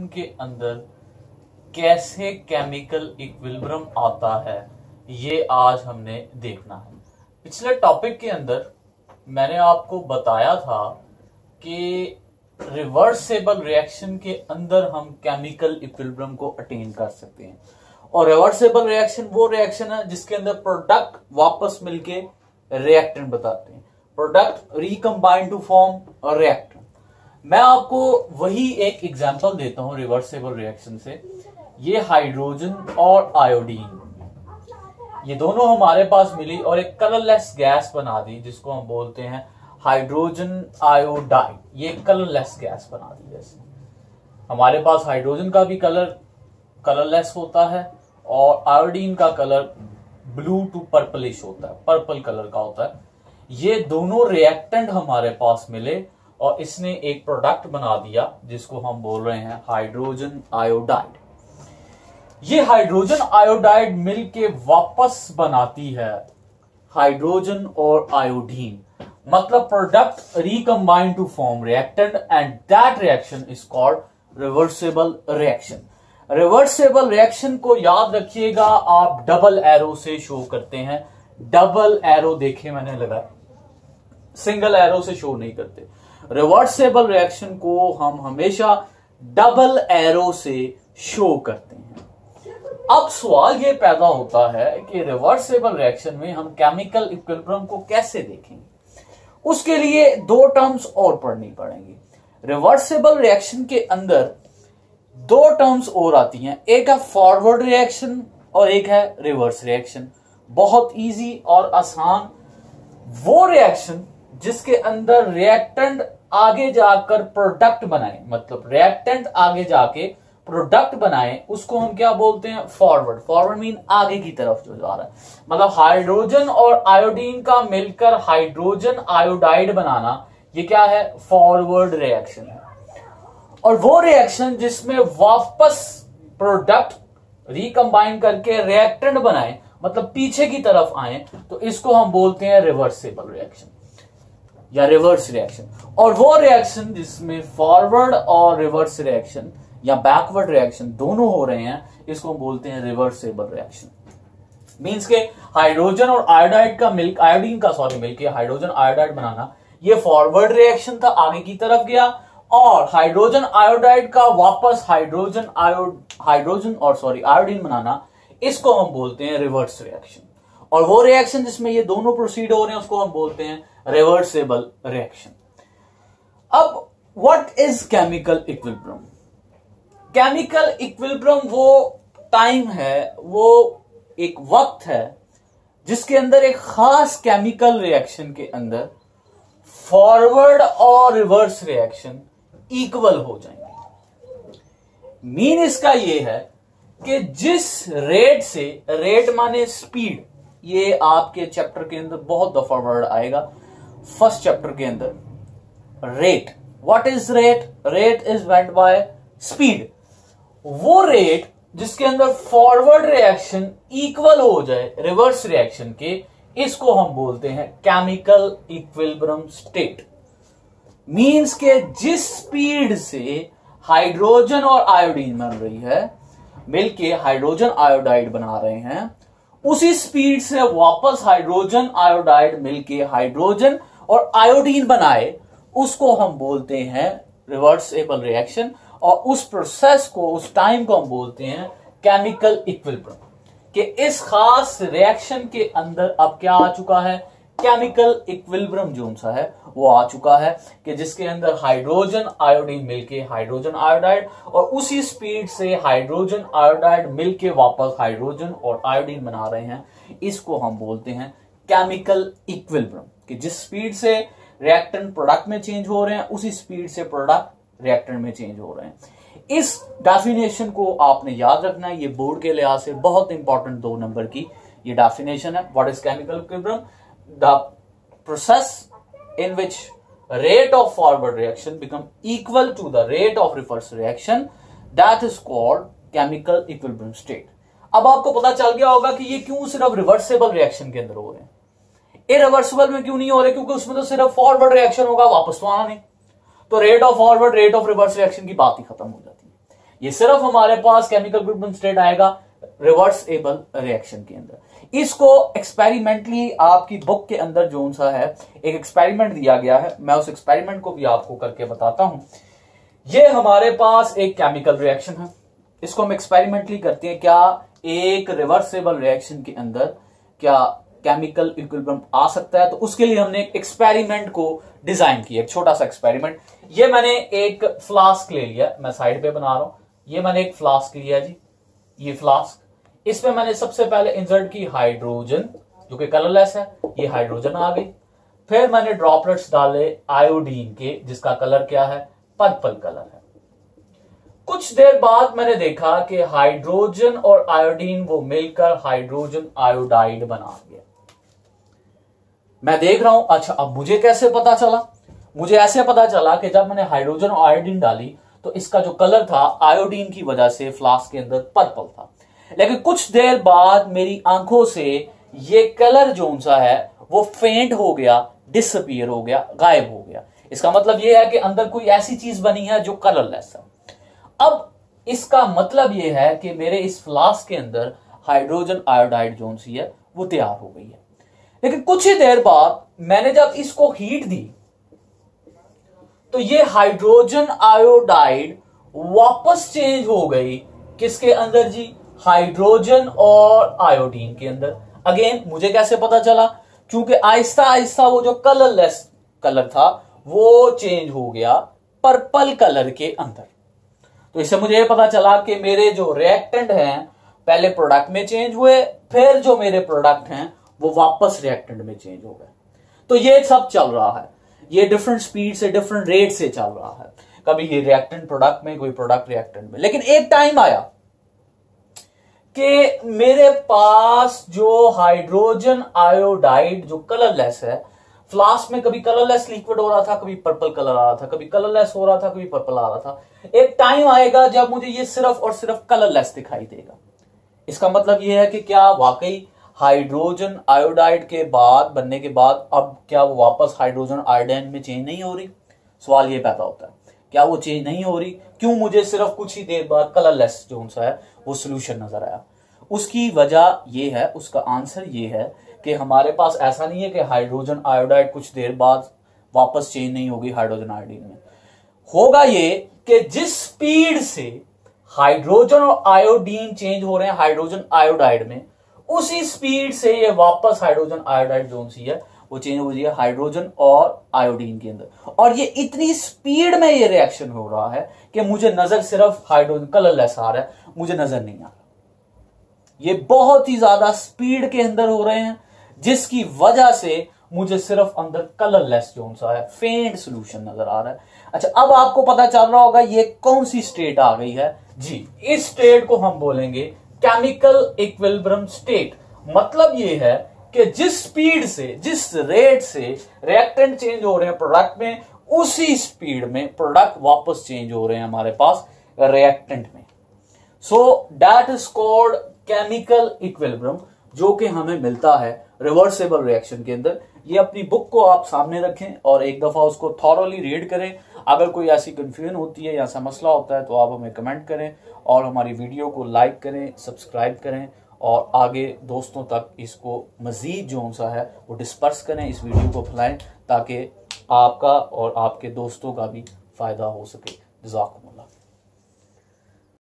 के अंदर कैसे केमिकल इक्विलिब्रियम आता है ये आज हमने देखना है। पिछले टॉपिक के अंदर मैंने आपको बताया था कि रिवर्सेबल रिएक्शन के अंदर हम केमिकल इक्विलिब्रियम को अटेन कर सकते हैं। और रिवर्सेबल रिएक्शन वो रिएक्शन है जिसके अंदर प्रोडक्ट वापस मिलके रिएक्टेंट बताते हैं, product recombine to form reactant. मैं आपको वही एक एग्जांपल देता हूं रिवर्सेबल रिएक्शन से। ये हाइड्रोजन और आयोडीन, ये दोनों हमारे पास मिली और एक कलरलेस गैस बना दी जिसको हम बोलते हैं हाइड्रोजन आयोडाइड। ये कलरलेस गैस बना दी। जैसे हमारे पास हाइड्रोजन का भी कलर कलरलेस होता है और आयोडीन का कलर ब्लू टू पर्पलिश होता है, पर्पल कलर का होता है। ये दोनों रिएक्टेंट हमारे पास मिले और इसने एक प्रोडक्ट बना दिया जिसको हम बोल रहे हैं हाइड्रोजन आयोडाइड। ये हाइड्रोजन आयोडाइड मिलके वापस बनाती है हाइड्रोजन और आयोडीन, मतलब product recombine to form reactant and that reaction is called reversible reaction. Reversible reaction को याद रखिएगा, आप डबल एरो से शो करते हैं। डबल एरो देखे मैंने लगा, सिंगल एरो से शो नहीं करते। रिवर्सेबल रिएक्शन को हम हमेशा डबल एरो से शो करते हैं। अब सवाल ये पैदा होता है कि रिवर्सेबल रिएक्शन में हम केमिकल इक्विलिब्रियम को कैसे देखेंगे। उसके लिए दो टर्म्स और पढ़नी पड़ेंगी। रिवर्सेबल रिएक्शन के अंदर दो टर्म्स और आती हैं, एक है फॉरवर्ड रिएक्शन और एक है रिवर्स रिएक्शन। बहुत इजी और आसान वो रिएक्शन जिसके अंदर रिएक्टेंट आगे जाकर प्रोडक्ट बनाए, मतलब रिएक्टेंट आगे जाके प्रोडक्ट बनाए, उसको हम क्या बोलते हैं फॉरवर्ड। फॉरवर्ड मीन आगे की तरफ जो जा रहा है, मतलब हाइड्रोजन और आयोडीन का मिलकर हाइड्रोजन आयोडाइड बनाना, ये क्या है फॉरवर्ड रिएक्शन है। और वो रिएक्शन जिसमें वापस प्रोडक्ट रिकंबाइन करके रिएक्टेंट बनाए, मतलब पीछे की तरफ आए, तो इसको हम बोलते हैं रिवर्सेबल रिएक्शन या रिवर्स रिएक्शन। और वो रिएक्शन जिसमें फॉरवर्ड और रिवर्स रिएक्शन या बैकवर्ड रिएक्शन दोनों हो रहे हैं, इसको बोलते हैं रिवर्सेबल रिएक्शन। मींस के हाइड्रोजन और आयोडाइड का आयोडीन का मिलके हाइड्रोजन आयोडाइड बनाना, ये फॉरवर्ड रिएक्शन था, आगे की तरफ गया। और हाइड्रोजन आयोडाइड का वापस आयोडीन बनाना, इसको हम बोलते हैं रिवर्स रिएक्शन। और वो रिएक्शन जिसमें ये दोनों प्रोसीड हो रहे हैं उसको हम बोलते हैं रिवर्सेबल रिएक्शन। अब what is chemical equilibrium? Chemical equilibrium वो टाइम है, वो एक वक्त है जिसके अंदर एक खास केमिकल रिएक्शन के अंदर फॉरवर्ड और रिवर्स रिएक्शन इक्वल हो जाएंगे। मीन इसका ये है कि जिस रेट से, रेट माने स्पीड, ये आपके चैप्टर के अंदर बहुत दफा वर्ड आएगा, फर्स्ट चैप्टर के अंदर rate. What is rate? Rate is meant by speed. वो रेट जिसके अंदर फॉरवर्ड रिएक्शन इक्वल हो जाए रिवर्स रिएक्शन के, इसको हम बोलते हैं केमिकल इक्विलिब्रियम स्टेट। मींस के जिस स्पीड से हाइड्रोजन और आयोडीन बन रही है, मिलके हाइड्रोजन आयोडाइड बना रहे हैं, उसी स्पीड से वापस हाइड्रोजन आयोडाइड मिलके हाइड्रोजन और आयोडीन बनाए, उसको हम बोलते हैं रिवर्सेबल रिएक्शन। और उस प्रोसेस को, उस टाइम को हम बोलते हैं केमिकल इक्विलिब्रियम। कि इस खास रिएक्शन के अंदर अब क्या आ चुका है, केमिकल इक्विलिब्रियम जो सा है वो आ चुका है, कि जिसके अंदर हाइड्रोजन आयोडीन मिलके हाइड्रोजन आयोडाइड और उसी स्पीड से हाइड्रोजन आयोडाइड मिलके वापस हाइड्रोजन और आयोडीन बना रहे हैं, इसको हम बोलते हैं केमिकल इक्विलिब्रियम। कि जिस स्पीड से रिएक्टेंट प्रोडक्ट में चेंज हो रहे हैं, उसी स्पीड से प्रोडक्ट रिएक्टेंट में चेंज हो रहे हैं। इस डेफिनेशन को आपने याद रखना है, ये बोर्ड के लिहाज से बहुत इंपॉर्टेंट 2 नंबर की ये डेफिनेशन है। What is chemical equilibrium? The process in which rate of forward reaction become equal to the rate of reverse reaction, that is called chemical equilibrium state। अब आपको पता चल गया होगा कि ये क्यों सिर्फ रिवर्सेबल रिएक्शन के अंदर हो रहे हैं, इरिवर्सिबल में क्यों नहीं हो रहे, क्योंकि उसमें तो सिर्फ फॉरवर्ड रिएक्शन होगा, वापस तो आना नहीं। तो rate of forward rate of reverse reaction की बात ही खत्म हो जाती है। ये सिर्फ हमारे पास केमिकल इक्विलिब्रियम स्टेट आएगा रिवर्सिबल रिएक्शन के अंदर। इसको एक्सपेरिमेंटली आपकी बुक के अंदर जो सा है एक एक्सपेरिमेंट दिया गया है, मैं उस एक्सपेरिमेंट को भी आपको करके बताता हूं। ये हमारे पास एक केमिकल रिएक्शन है, इसको हम एक्सपेरिमेंटली करते हैं। क्या एक रिवर्सिबल रिएक्शन के अंदर क्या केमिकल इक्विलिब्रियम आ सकता है? तो उसके लिए हमने एक एक्सपेरिमेंट को डिजाइन किया, एक छोटा सा एक्सपेरिमेंट। ये मैंने एक फ्लास्क ले लिया, मैं साइड पे बना रहा हूं। ये मैंने एक फ्लास्क लिया जी, ये फ्लास्क, इसमें मैंने सबसे पहले इंसर्ट की हाइड्रोजन जो कि कलरलेस है, ये हाइड्रोजन आ गई। फिर मैंने ड्रॉपलेट्स डाले आयोडीन के, जिसका कलर क्या है? पर्पल कलर है। कुछ देर बाद मैंने देखा कि हाइड्रोजन और आयोडीन वो मिलकर हाइड्रोजन आयोडाइड बना गया। मैं देख रहा हूं, अच्छा अब मुझे कैसे पता चला? मुझे ऐसे पता चला कि जब मैंने हाइड्रोजन और आयोडीन डाली तो इसका जो कलर था आयोडीन की वजह से फ्लास्क के अंदर पर्पल था। लेकिन कुछ देर बाद मेरी आंखों से ये कलर जो सा है वो फेंट हो गया, डिसअपीयर हो गया, गायब हो गया। इसका मतलब ये है कि अंदर कोई ऐसी चीज बनी है जो कलरलेस है। अब इसका मतलब ये है कि मेरे इस फ्लास्क के अंदर हाइड्रोजन आयोडाइड जो सी है वो तैयार हो गई है। लेकिन कुछ ही देर बाद मैंने जब इसको हीट दी तो ये हाइड्रोजन आयोडाइड वापस चेंज हो गई किसके अंदर जी? हाइड्रोजन और आयोडीन के अंदर। अगेन मुझे कैसे पता चला? क्योंकि आहिस्ता आहिस्ता वो जो कलरलेस कलर था वो चेंज हो गया पर्पल कलर के अंदर। तो इससे मुझे पता चला कि मेरे जो रिएक्टेंट हैं पहले प्रोडक्ट में चेंज हुए, फिर जो मेरे प्रोडक्ट हैं वो वापस रिएक्टेंट में चेंज हो गए। तो ये सब चल रहा है, ये डिफरेंट स्पीड से डिफरेंट रेट से चल रहा है। कभी ये रिएक्टेंट प्रोडक्ट में, कोई प्रोडक्ट रिएक्टेंट में। लेकिन एक टाइम आया कि मेरे पास जो हाइड्रोजन आयोडाइड जो कलरलेस है, फ्लास्क में कभी कलरलेस लिक्विड हो रहा था, कभी पर्पल कलर आ रहा था, कभी कलरलेस हो रहा था, कभी पर्पल आ रहा था। एक टाइम आएगा जब मुझे ये सिर्फ और सिर्फ कलरलेस दिखाई देगा। इसका मतलब ये है कि क्या वाकई हाइड्रोजन आयोडाइड के बाद बनने के बाद अब क्या वो वापस हाइड्रोजन आयोडाइड में चेंज नहीं हो रही? सवाल ये पैदा होता है, क्या वो चेंज नहीं हो रही? क्यों मुझे सिर्फ कुछ ही देर बाद कलरलेस जो सा है वो सोल्यूशन नजर आया? उसकी वजह ये है, उसका आंसर ये है कि हमारे पास ऐसा नहीं है कि हाइड्रोजन आयोडाइड कुछ देर बाद वापस चेंज नहीं होगी हाइड्रोजन आयोडीन में। होगा ये कि जिस स्पीड से हाइड्रोजन और आयोडीन चेंज हो रहे हैं हाइड्रोजन आयोडाइड में, उसी स्पीड से ये वापस हाइड्रोजन आयोडाइड जो सी है वो चेंज हो जाएगा हाइड्रोजन और आयोडीन के अंदर। और ये इतनी स्पीड में ये रिएक्शन हो रहा है कि मुझे नजर सिर्फ हाइड्रोजन कलरलेस आ रहा है, मुझे नजर नहीं आ रहा। ये बहुत ही ज्यादा स्पीड के अंदर हो रहे हैं, जिसकी वजह से मुझे सिर्फ अंदर कलरलेस जो सा है फेंट सोल्यूशन नजर आ रहा है। अच्छा अब आपको पता चल रहा होगा ये कौन सी स्टेट आ गई है जी। इस स्टेट को हम बोलेंगे केमिकल इक्विलिब्रियम स्टेट। मतलब ये है कि जिस स्पीड से, जिस रेट से रिएक्टेंट चेंज हो रहे हैं प्रोडक्ट में, उसी स्पीड में प्रोडक्ट वापस चेंज हो रहे हैं हमारे पास रिएक्टेंट में। So that is called chemical equilibrium, जो कि हमें मिलता है रिवर्सिबल रिएक्शन के अंदर। ये अपनी बुक को आप सामने रखें और एक दफा उसको थॉरोली रीड करें। अगर कोई ऐसी कंफ्यूजन होती है या ऐसा मसला होता है तो आप हमें कमेंट करें और हमारी वीडियो को लाइक करें, सब्सक्राइब करें और आगे दोस्तों तक इसको मजीद जो सा है वो डिस्पर्स करें, इस वीडियो को फैलाएं ताकि आपका और आपके दोस्तों का भी फायदा हो सके। जज़ाकुमुल्लाह।